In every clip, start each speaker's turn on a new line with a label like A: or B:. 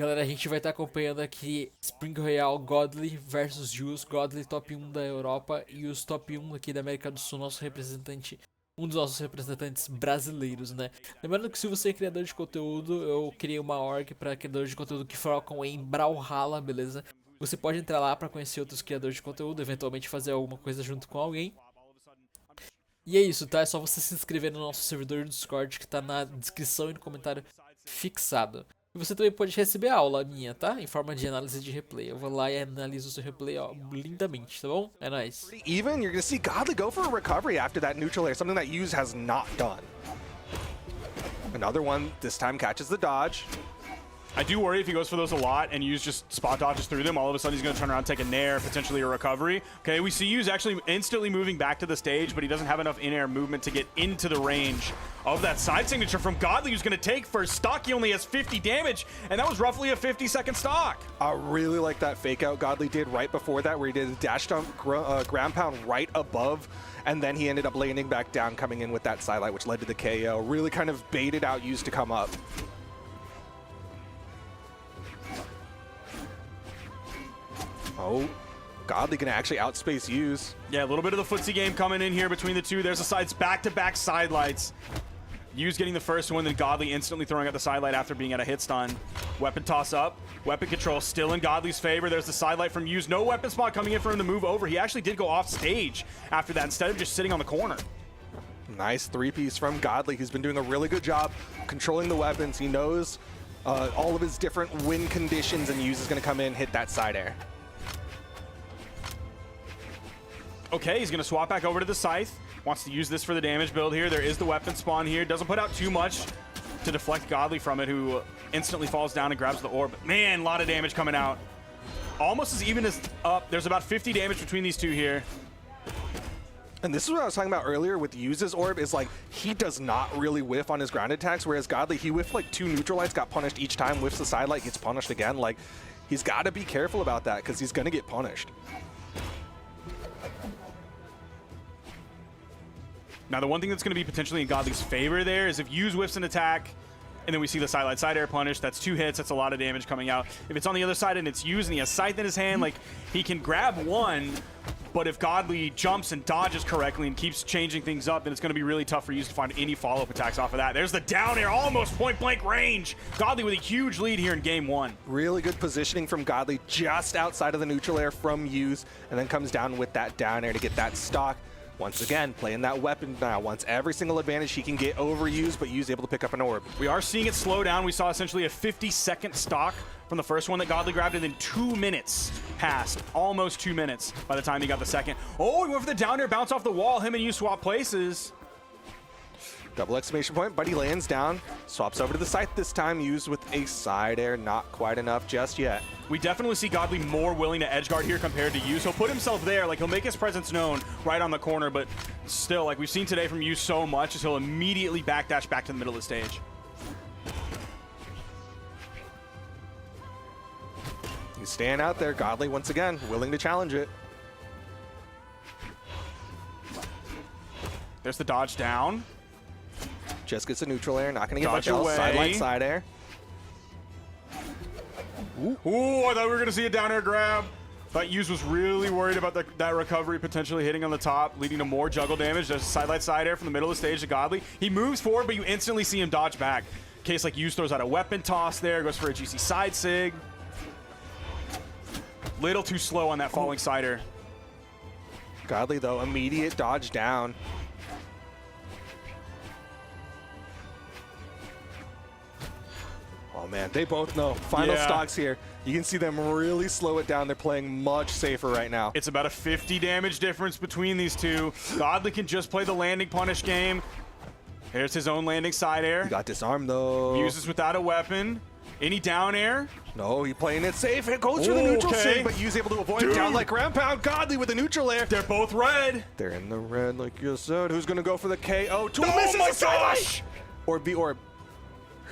A: Galera, a gente vai estar acompanhando aqui Spring Royal Godly versus Yus. Godly top 1 da Europa e os top 1 aqui da América do Sul, nosso representante, um dos nossos representantes brasileiros, né? Lembrando que se você é criador de conteúdo, eu criei uma org para criadores de conteúdo que focam em Brawlhalla, beleza? Você pode entrar lá para conhecer outros criadores de conteúdo, eventualmente fazer alguma coisa junto com alguém. E é isso, tá? É só você se inscrever no nosso servidor do Discord que tá na descrição e no comentário fixado. E você também pode receber aula minha, tá? Em forma de análise de replay. Eu vou lá e analiso o seu replay, ó, lindamente, tá bom? É nóis.
B: Even, you're gonna see Godly go for a recovery after that neutral air, something that Yuz has not done. Another one, this time catches the dodge.
C: I do worry if he goes for those a lot and Yuz just spot dodges through them, all of a sudden he's going to turn around, take a nair, potentially a recovery. Okay, we see Yuz actually instantly moving back to the stage, but he doesn't have enough in-air movement to get into the range of that side signature from Godly, who's going to take first stock. He only has 50 damage, and that was roughly a 50-second stock.
B: I really like that fake out Godly did right before that, where he did a dash down ground pound right above, and then he ended up landing back down, coming in with that sidelight, which led to the KO. Really kind of baited out Yuz to come up. Oh, Godly gonna actually outspace Yuz.
C: Yeah, a little bit of the footsie game coming in here between the two. There's the sides, back-to-back side lights. Yuz getting the first one, then Godly instantly throwing out the side light after being at a hit stun. Weapon toss up, weapon control still in Godly's favor. There's the side light from Yuz. No weapon spot coming in for him to move over. He actually did go off stage after that instead of just sitting on the corner.
B: Nice three-piece from Godly. He's been doing a really good job controlling the weapons. He knows all of his different win conditions, and Yuz is gonna come in, hit that side air.
C: Okay, he's going to swap back over to the Scythe. Wants to use this for the damage build here. There is the weapon spawn here. Doesn't put out too much to deflect Godly from it, who instantly falls down and grabs the orb. Man, a lot of damage coming out. Almost as even as up. There's about 50 damage between these two here.
B: And this is what I was talking about earlier with Yuz's orb, is like, he does not really whiff on his ground attacks, whereas Godly, he whiffed like 2 neutral lights, got punished each time, whiffs the side light, gets punished again. Like, he's got to be careful about that, because he's going to get punished.
C: Now, the one thing that's going to be potentially in Godly's favor there is if Yuz whiffs an attack, and then we see the side light side air punish, that's 2 hits, that's a lot of damage coming out. If it's on the other side and it's Yuz and he has Scythe in his hand, like, he can grab one, but if Godly jumps and dodges correctly and keeps changing things up, then it's going to be really tough for Yuz to find any follow-up attacks off of that. There's the down air, almost point-blank range. Godly with a huge lead here in game 1.
B: Really good positioning from Godly, just outside of the neutral air from Yuz, and then comes down with that down air to get that stock. Once again, playing that weapon now. Wants every single advantage he can get over Yuz, but Yuz able to pick up an orb.
C: We are seeing it slow down. We saw essentially a 50-second stock from the first one that Godly grabbed, and then 2 minutes passed. Almost 2 minutes by the time he got the second. Oh, he went for the down air, bounce off the wall. Him and Yuz swap places.
B: Double exclamation point, but he lands down. Swaps over to the Scythe this time, Yuz with a side air. Not quite enough just yet.
C: We definitely see Godly more willing to edgeguard here compared to Yuz. He'll put himself there, like he'll make his presence known right on the corner, but still, like we've seen today from Yuz so much, is he'll immediately backdash back to the middle of the stage.
B: He's staying out there. Godly, once again, willing to challenge it.
C: There's the dodge down.
B: Just gets a neutral air, not going to get
C: Dodge
B: much else.
C: away.
B: Sidelight side air.
C: Ooh, I thought we were going to see a down air grab. Thought Yuz was really worried about that recovery potentially hitting on the top, leading to more juggle damage. There's a sidelight side air from the middle of the stage to Godly. He moves forward, but you instantly see him dodge back. Case like Yuz throws out a weapon toss there, goes for a GC side sig. Little too slow on that falling side air.
B: Godly, though, immediate dodge down. Oh man, they both know. Final stocks here. You can see them really slow it down. They're playing much safer right now.
C: It's about a 50 damage difference between these two. Godly can just play the landing punish game. Here's his own landing side air.
B: He got disarmed though.
C: Uses without a weapon. Any down air?
B: No, he's playing it safe. It goes for the neutral save, but Yuz able to avoid down like ground pound. Godly with a neutral air.
C: They're both red.
B: They're in the red, like you said. Who's gonna go for the KO? Two
C: Oh
B: misses
C: my
B: the sidelight!
C: gosh!
B: Orb.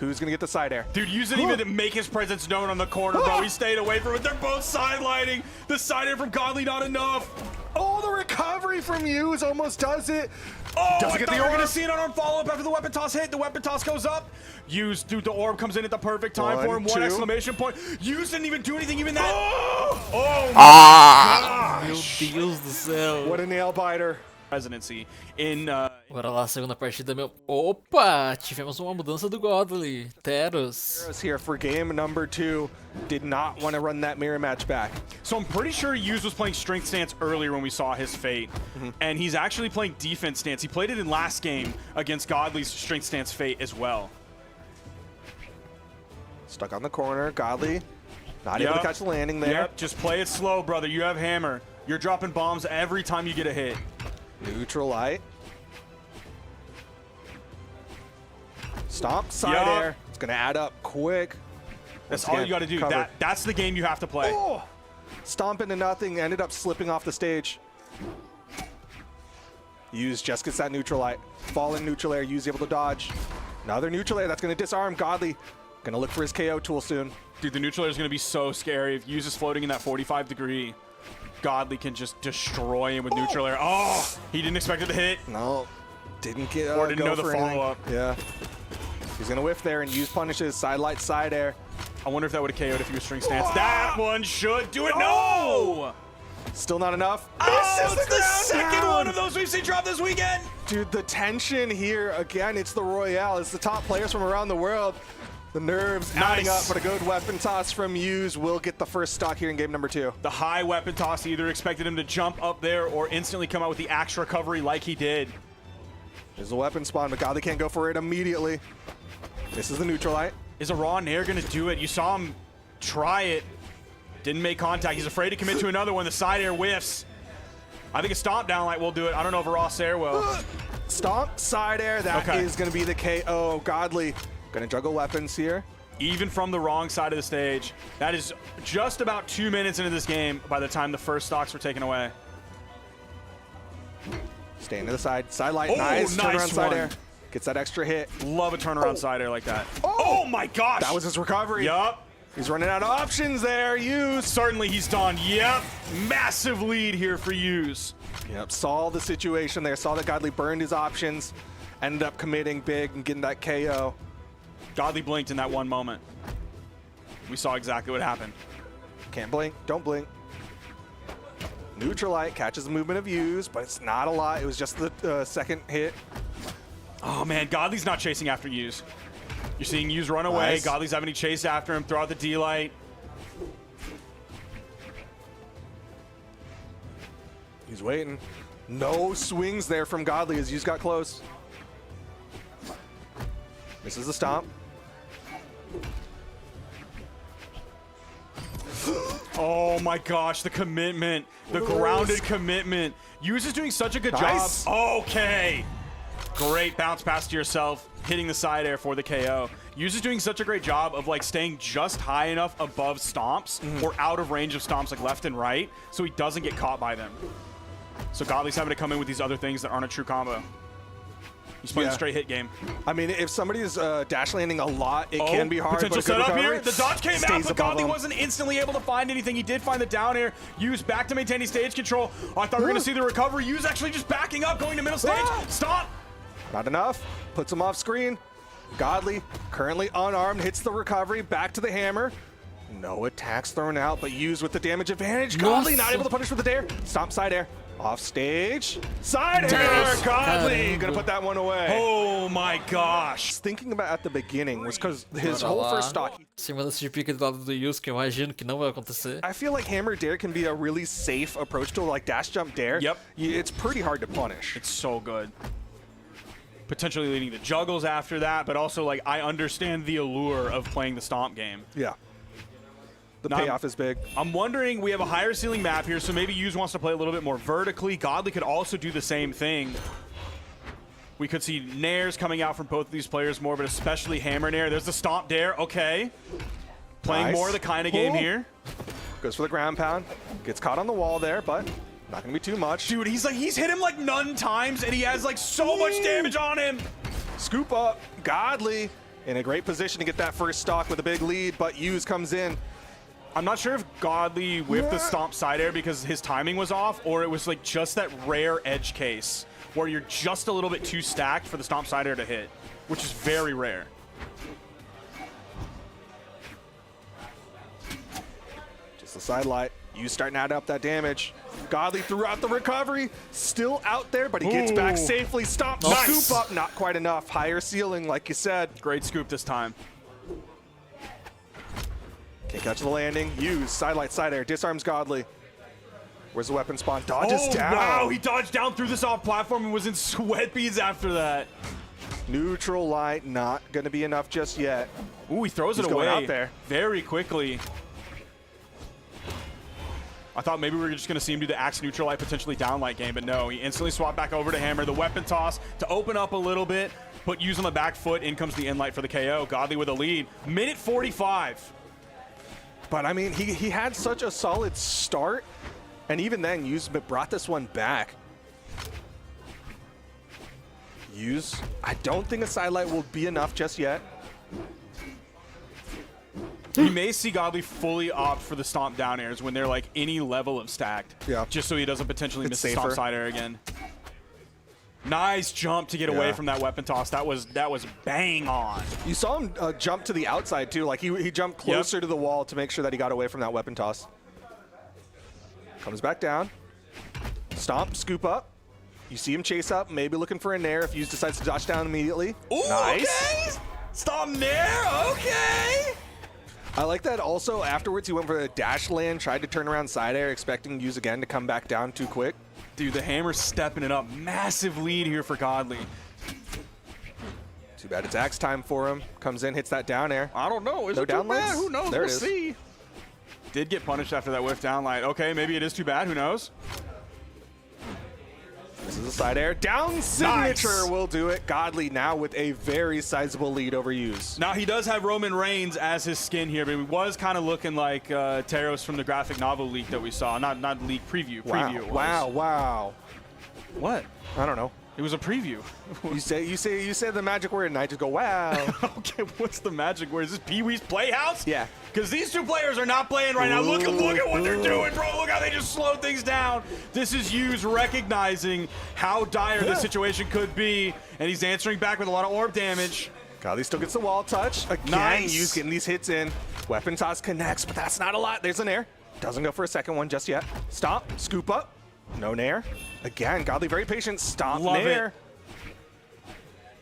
B: Who's gonna get the side air?
C: Dude, Yuz didn't even make his presence known on the corner, bro. He stayed away from it. They're both sidelining. The side air from Godly not enough.
B: Oh, the recovery from Yuz almost does it.
C: Oh,
B: Doesn't
C: I
B: get
C: thought
B: the
C: we were
B: orb.
C: gonna see it on follow-up after the weapon toss hit. The weapon toss goes up. Yuz, dude, the orb comes in at the perfect time for him.
B: One,
C: One
B: two.
C: exclamation point. Yuz didn't even do anything, even that. Oh,
A: Meu Deus do céu.
B: What a nail biter.
C: presidency in
A: Bora lá, segunda partida, meu. Opa! Tivemos uma mudança do Godly. Teros.
B: Teros here for game number 2. Did not want to run that mirror match back.
C: So I'm pretty sure Yuz was playing strength stance earlier when we saw his fate. And he's actually playing defense stance. He played it in last game against Godly's strength stance fate as well.
B: Stuck on the corner. Godly not able to catch the landing there.
C: Yep, just play it slow, brother. You have hammer. You're dropping bombs every time you get a hit.
B: Neutral light. Stomp, side
C: Yup.
B: air. It's going to add up quick.
C: That's
B: Once
C: all
B: again,
C: you got to do.
B: covered.
C: That's the game you have to play.
B: Oh! Stomp into nothing, ended up slipping off the stage. Yuz just gets that neutral light. Fallen neutral air, Yuz able to dodge. Another neutral air that's going to disarm Godly. Going to look for his KO tool soon.
C: Dude, the neutral air is going to be so scary. If Yuz is floating in that 45 degree, Godly can just destroy him with neutral air. Oh, he didn't expect it to hit.
B: No, didn't get
C: Or didn't
B: go
C: know the
B: for anything.
C: follow-up.
B: Yeah. He's going to whiff there and Yuz punishes side light, side air.
C: I wonder if that would have KO'd if he was string stance. That one should do it. No!
B: Still not enough.
C: Oh,
B: Misses
C: it's the
B: ground
C: second
B: pound.
C: one of those we've seen drop this weekend.
B: Dude, the tension here, again, it's the Royale. It's the top players from around the world. The nerves adding up,
C: Nice.
B: but a good weapon toss from Yuz will get the first stock here in game number 2.
C: The high weapon toss either expected him to jump up there or instantly come out with the axe recovery like he did.
B: There's a weapon spawn, but Godly can't go for it immediately. This is the neutral light.
C: Is a raw nair going to do it? You saw him try it. Didn't make contact. He's afraid to commit to another one. The side air whiffs. I think a stomp down light will do it. I don't know if a raw air will.
B: Stomp, side air, that is
C: Okay.
B: going to be the KO. Godly going to juggle weapons here.
C: Even from the wrong side of the stage. That is just about 2 minutes into this game by the time the first stocks were taken away.
B: Staying to the side. Side light,
C: Oh,
B: nice.
C: nice
B: Turnaround side
C: one.
B: air. Gets that extra hit.
C: Love a turnaround side air like that.
B: Oh!
C: Oh my gosh!
B: That was his recovery.
C: Yup.
B: He's running out of options there. Yuz.
C: Certainly he's done. Yep. Massive lead here for Yuz.
B: Yep, saw the situation there. Saw that Godly burned his options. Ended up committing big and getting that KO.
C: Godly blinked in that one moment. We saw exactly what happened.
B: Can't blink. Don't blink. Neutral light catches the movement of Yuz, but it's not a lot. It was just the second hit.
C: Oh man, Godly's not chasing after Yuz. You're seeing Yuz run away.
B: Nice.
C: Godly's having to chase after him, throw out the D-light.
B: He's waiting. No swings there from Godly as Yuz got close. Misses the stomp.
C: Oh my gosh, the commitment. The grounded commitment. Yuz is doing such a good
B: Nice.
C: job. Okay. Great bounce pass to yourself, hitting the side air for the KO. Yuz is doing such a great job of like staying just high enough above stomps or out of range of stomps like left and right so he doesn't get caught by them. So Godly's having to come in with these other things that aren't a true combo. He's playing
B: Yeah.
C: a straight hit game.
B: I mean, if somebody is dash landing a lot, it can be hard.
C: Potential
B: but a good
C: setup here.
B: recovery
C: The dodge came out,
B: stays
C: but
B: above
C: Godly
B: him.
C: wasn't instantly able to find anything. He did find the down air. Yuz back to maintaining stage control. Oh, I thought we were going to see the recovery. Yuz actually just backing up, going to middle stage. Stop.
B: Not enough. Puts him off screen. Godly, currently unarmed, hits the recovery. Back to the hammer. No attacks thrown out, but Yuz with the damage advantage. Godly not able to punish with the dare. Stomp side air. Off stage. Side air.
C: Nice.
B: Godly
A: Caramba.
B: gonna put that one away.
C: Oh my gosh.
B: Thinking about at the beginning was because his
A: Bora
B: whole
A: lá.
B: first stock.
A: Cima desse de pica do lado do Yuz, que eu imagino que não vai acontecer.
B: I feel like hammer dare can be a really safe approach to like dash jump dare.
C: Yep.
B: It's pretty hard to punish.
C: It's so good. Potentially leading to juggles after that, but also like I understand the allure of playing the stomp game.
B: Yeah. The
C: Now-
B: payoff is big.
C: I'm wondering, we have a higher ceiling map here, so maybe Yuz wants to play a little bit more vertically. Godly could also do the same thing. We could see nairs coming out from both of these players more, but especially hammer nair. There's the stomp dare. Okay. Playing
B: Nice.
C: more of the kind of game
B: Ooh.
C: here.
B: Goes for the ground pound. Gets caught on the wall there, but not gonna be too much.
C: Dude, he's hit him like none times, and he has like so much damage on him.
B: Scoop up. Godly In a great position to get that first stock with a big lead, but Yuz comes in.
C: I'm not sure if Godly whiffed the stomp side air because his timing was off, or it was like just that rare edge case where you're just a little bit too stacked for the stomp side air to hit, which is very rare.
B: Just the side light. Yuz starting to add up that damage. Godly throughout the recovery, still out there, but he gets back safely. Stomp,
C: Nice.
B: scoop up, not quite enough. Higher ceiling, like you said.
C: Great scoop this time.
B: Can't catch the landing. Yuz, side light, side air, disarms Godly. Where's the weapon spawn? Dodges down.
C: Wow, he dodged down through this off platform and was in sweat beads after that.
B: Neutral light, not going to be enough just yet.
C: Ooh, he throws
B: He's
C: it
B: going
C: away
B: out there.
C: very quickly. I thought maybe we were just going to see him do the axe neutral light, potentially down light game, but no, he instantly swapped back over to Hammer. The weapon toss to open up a little bit, put Yuz on the back foot. In comes the in light for the KO. Godly with a lead. Minute 45.
B: But I mean, he had such a solid start, and even then, Yuz brought this one back. Yuz, I don't think a side light will be enough just yet.
C: We may see Godly fully opt for the stomp down airs when they're like any level of stacked.
B: Yeah.
C: Just so he doesn't potentially
B: It's
C: miss the stomp
B: safer.
C: side air again. Nice jump to get away
B: Yeah.
C: from that weapon toss. That was bang on.
B: You saw him jump to the outside too, like he jumped closer to the wall to make sure that he got away from that weapon toss. Comes back down. Stomp, scoop up. You see him chase up, maybe looking for a nair if Yuz decides to dodge down immediately.
C: Ooh,
B: Nice.
C: okay. Stomp nair, okay.
B: I like that also afterwards he went for a dash land, tried to turn around side air, expecting Yuz again to come back down too quick.
C: Dude, the Hammer's stepping it up. Massive lead here for Godly.
B: Too bad it's axe time for him. Comes in, hits that down air.
C: I don't know. Is
B: No
C: it too
B: down
C: bad?
B: lights?
C: Who knows?
B: There it
C: We'll
B: is.
C: see. Did get punished after that whiff down light. Okay, maybe it is too bad. Who knows?
B: This is a side air. Down signature
C: Nice.
B: will do it. Godly now with a very sizable lead over Yuz.
C: Now, he does have Roman Reigns as his skin here, but he was kind of looking like Taros from the graphic novel leak that we saw. Not leak, preview.
B: Wow,
C: Preview it was.
B: wow.
C: What?
B: I don't know.
C: It was a preview.
B: You say the magic word and I just go, wow.
C: Okay, what's the magic word? Is this Pee-wee's Playhouse?
B: Yeah.
C: Because these two players are not playing right now. Look at what they're doing, bro. Look how they just slowed things down. This is Yuz recognizing how dire the situation could be, and he's answering back with a lot of orb damage.
B: Godly still gets the wall touch. Again,
C: Nice.
B: Yuz getting these hits in. Weapon toss connects, but that's not a lot. There's an air. Doesn't go for a second one just yet. Stop, scoop up. No nair. Again, Godly very patient. Stop,
C: Love
B: nair.
C: it.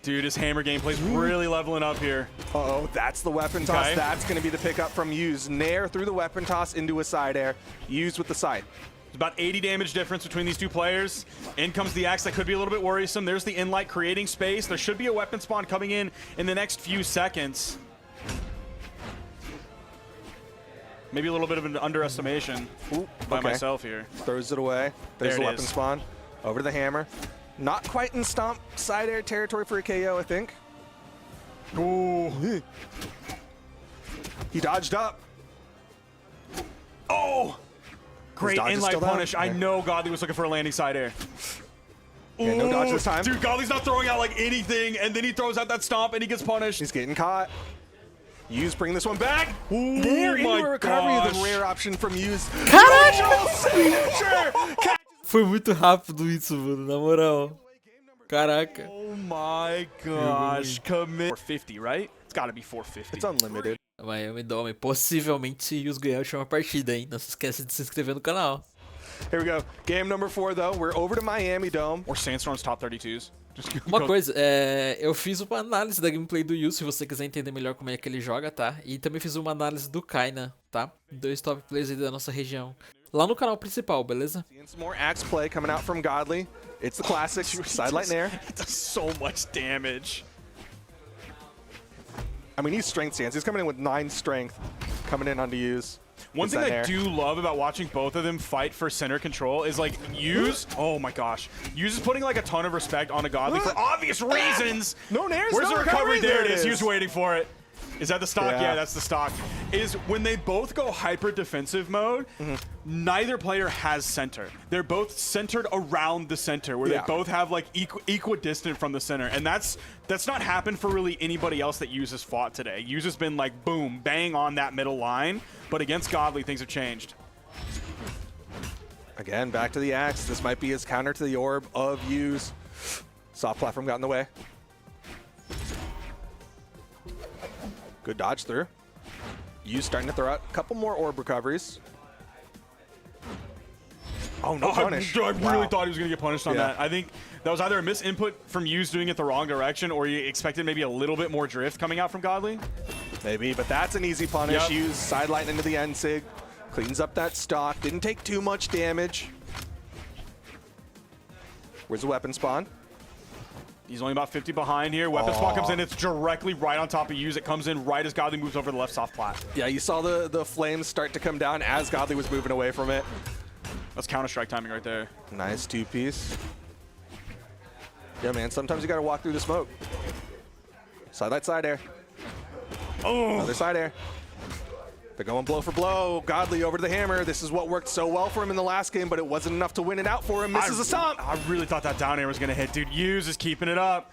C: Dude, his Hammer gameplay's really leveling up here.
B: Uh-oh, that's the weapon toss.
C: Okay.
B: That's going to be the pickup from Yuz. Nair through the weapon toss into a side air. Yuz with the side.
C: There's about 80 damage difference between these two players. In comes the axe that could be a little bit worrisome. There's the in-light creating space. There should be a weapon spawn coming in the next few seconds. Maybe a little bit of an underestimation by
B: okay.
C: myself here.
B: Throws it away. There's
C: There
B: the
C: it
B: weapon
C: is.
B: spawn. Over to the hammer. Not quite in stomp side air territory for a KO, I think.
C: Ooh.
B: He dodged up.
C: Oh! Great
B: dodge is
C: in-light
B: still down.
C: punish. I
B: Yeah.
C: know Godly was looking for a landing side air.
B: Yeah, no dodge this time.
C: Dude, Godly's not throwing out like anything, and then he throws out that stomp and he gets punished.
B: He's getting caught. Yuz bring this one back.
C: Ooh,
B: Nair into
C: my
B: a recovery.
C: gosh.
B: The rare option from Yuz.
A: Caraca!
B: Signature!
A: Foi muito rápido isso, mano, na moral. Caraca.
C: Oh my gosh. Commit 450, right? It's gotta be 450.
B: It's unlimited.
A: Miami Dome. Possivelmente, se Yuz ganhar, eu chamo a partida, hein? Não se esquece de se inscrever no canal.
B: Here we go. Game number 4, though. We're over to Miami Dome.
C: Or Sandstorm's top 32s. Just
A: Uma
C: go-
A: coisa, eu fiz uma análise da gameplay do Yuz, se você quiser entender melhor como é que ele joga, tá? E também fiz uma análise do Kaina, tá? 2 top players aí da nossa região. Lá no canal principal, beleza?
B: Seeing some more axe play coming out from Godly. It's the classic side light nair.
C: It does so much damage.
B: I mean, he's strength stance. He's coming in with 9 strength. Coming in onto Yuz.
C: One
B: Gets
C: thing
B: that
C: I
B: nair.
C: do love about watching both of them fight for center control is like Yuz. Oh my gosh, Yuz is putting like a ton of respect on a Godly for obvious reasons.
B: No nairs,
C: Where's
B: no
C: the recovery?
B: recovery.
C: There it
B: There
C: is.
B: it
C: He
B: is.
C: was waiting for it. Is that the stock?
B: Yeah.
C: Yeah, that's the stock. Is when they both go hyper defensive mode, neither player has center. They're both centered around the center, where
B: Yeah.
C: they both have like equidistant from the center, and that's not happened for really anybody else that Yu's has fought today. Yu's has been like boom, bang on that middle line, but against Godly, things have changed.
B: Again, back to the axe. This might be his counter to the orb of Yu's. Soft platform got in the way. Good dodge through. Yu's starting to throw out a couple more orb recoveries. Oh, no punish.
C: I really
B: Wow.
C: thought he was going to get punished on
B: Yeah.
C: that. I think that was either a misinput from Yu's doing it the wrong direction, or you expected maybe a little bit more drift coming out from Godly.
B: Maybe, but that's an easy punish.
C: Yep.
B: Yu's sidelight into the end sig. Cleans up that stock. Didn't take too much damage. Where's the weapon spawn?
C: He's only about 50 behind here. Weapon spot comes in. It's directly right on top of Yu's. It comes in right as Godly moves over the left soft plat.
B: Yeah, you saw the flames start to come down as Godly was moving away from it.
C: That's Counter-Strike timing right there.
B: Nice two-piece. Yeah, man, sometimes you gotta walk through the smoke. Sidelight side air.
C: Oh,
B: Other side air. They're going blow for blow. Godly over to the hammer. This is what worked so well for him in the last game, but it wasn't enough to win it out for him. Misses a stomp.
C: I really thought that down air was going to hit. Dude, Yu's is keeping it up.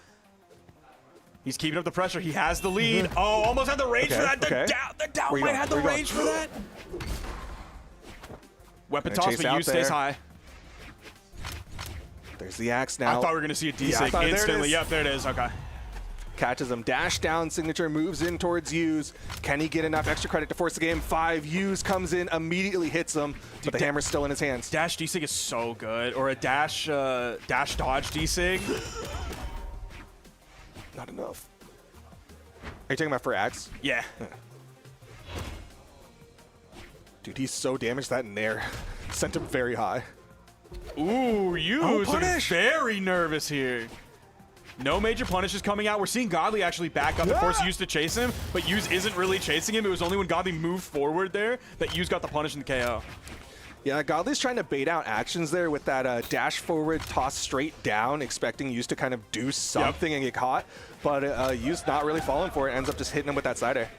C: He's keeping up the pressure. He has the lead. Oh, almost had the range
B: Okay,
C: for that.
B: okay.
C: The down
B: Where you
C: might
B: going?
C: have the
B: Where you
C: range for
B: going?
C: that. Weapon
B: Gonna
C: toss,
B: chase
C: but
B: out
C: Yu stays
B: there.
C: high.
B: There's the axe
C: I
B: now.
C: thought we were going to see a
B: Yeah, I
C: D-Sig
B: thought- there it
C: instantly.
B: is.
C: Yep, there it is. Okay.
B: Catches him. Dash down signature, moves in towards Yu's. Can he get enough extra credit to force the game? 5. Yu's comes in, immediately hits him, but the hammer's still in his hands.
C: Dash D-Sig is so good. Or a dash dodge D-Sig.
B: Not enough. Are you talking about for axe?
C: Yeah.
B: Dude, he's so damaged that nair sent him very high.
C: Ooh, Yu's looking
B: punish.
C: very nervous here. No major punishes coming out. We're seeing Godly actually back up and force Yu's to chase him, but Yu's isn't really chasing him. It was only when Godly moved forward there that Yu's got the punish and the KO.
B: Yeah, Godly's trying to bait out actions there with that dash forward, toss straight down, expecting Yu's to kind of do something and get caught. But Yu's not really falling for it, ends up just hitting him with that side air.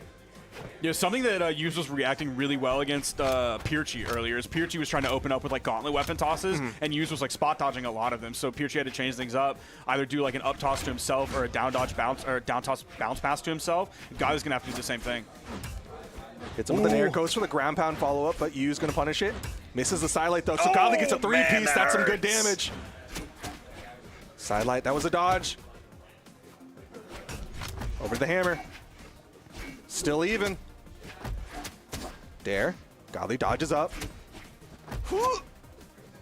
C: Yeah, something that Yu's was reacting really well against Pirchi earlier is Pirchi was trying to open up with like gauntlet weapon tosses, and Yu's was like spot dodging a lot of them. So Pirchi had to change things up, either do like an up toss to himself or a down dodge bounce or a down toss bounce pass to himself. Godly's gonna have to do the same thing.
B: Hits him with an air, goes for the ground pound follow up, but Yu's gonna punish it. Misses the sidelight though, so Godly gets a 3-piece. That's some good damage. Sidelight, that was a dodge. Over to the hammer. Still even. Dare. Godly dodges up.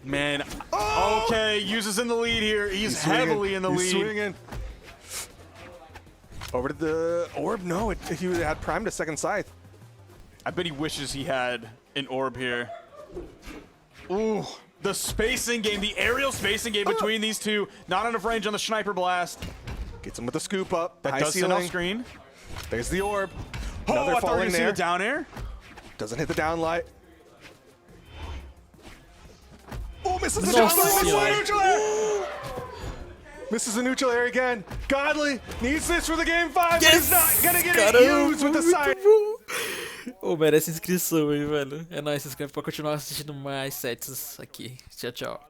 C: Man, okay, Yu's is in the lead here. He's heavily in the
B: He's
C: lead.
B: swinging. Over to the orb. No, he had primed a second scythe.
C: I bet he wishes he had an orb here. Ooh, the spacing game, the aerial spacing game between these two. Not enough range on the sniper blast.
B: Gets him with a scoop up.
C: That
B: High
C: does send off
B: ceiling.
C: screen.
B: There's the orb.
C: Oh,
B: Another
C: I thought we were
B: falling
C: going to see
B: there.
C: the down air.
B: Doesn't hit the downlight. Oh, misses the
A: Nossa
B: downlight. Misses the
A: senhora.
B: neutral air. Misses the neutral air again. Godly needs this for the game 5, but he's not gonna get it used with the side.
A: Ô, merece inscrição, hein, velho. É nóis, se inscreve pra continuar assistindo mais sets aqui. Tchau, tchau.